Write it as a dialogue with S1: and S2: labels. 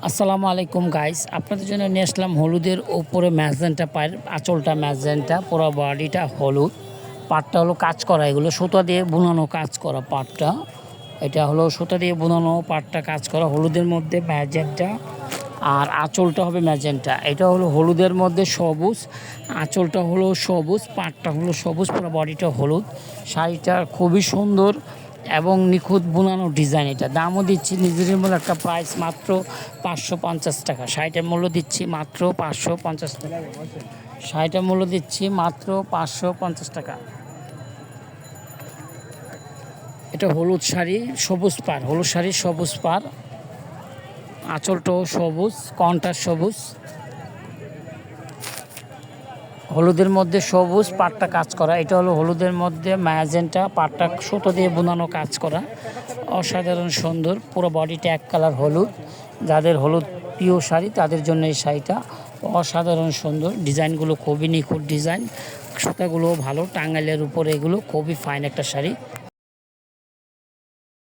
S1: আসসালামু আলাইকুম গাইস, আপনাদের জন্য নিয়ে আসলাম হলুদের উপরে ম্যাজেন্টা পায়ের আঁচলটা ম্যাজেন্টা, পুরো বডিটা হলুদ, পাটটা হলো কাজ করা, এগুলো সুতা দিয়ে বুনানো কাজ করা পাটটা। এটা হলো সুতা দিয়ে বুনানো পাটটা কাজ করা হলুদের মধ্যে ম্যাজেন্টা, আর আঁচলটা হবে ম্যাজেন্টা। এটা হলো হলুদের মধ্যে সবুজ, আঁচলটা হলো সবুজ, পাটটা হলো সবুজ, পুরো বডিটা হলুদ। শাড়িটা খুবই সুন্দর এবং নিখুঁত বুনানো ডিজাইন। এটা দামও দিচ্ছি নিজেদের মূল্য একটা প্রাইস মাত্র 550 টাকা। শাড়িটার মূল্য দিচ্ছি মাত্র 550 টাকা। শাড়িটার মূল্য দিচ্ছি মাত্র 550 টাকা। এটা হলুদ শাড়ি সবুজ পাড়, হলুদ শাড়ি সবুজ পাড়, আঁচলটাও সবুজ, কন্টার সবুজ, হলুদের মধ্যে সবুজ, পাটটা কাজ করা। এটা হলো হলুদের মধ্যে ম্যাজেন্টা, পাটটা সুতো দিয়ে বুনানো কাজ করা, অসাধারণ সুন্দর। পুরো বডিটা এক কালার হলুদ। যাদের হলুদ প্রিয় শাড়ি তাদের জন্য এই শাড়িটা অসাধারণ সুন্দর। ডিজাইনগুলো খুবই নিখুঁত ডিজাইন, সুতাগুলো ভালো, টাঙ্গাইলের উপরে এগুলো খুবই ফাইন একটা শাড়ি।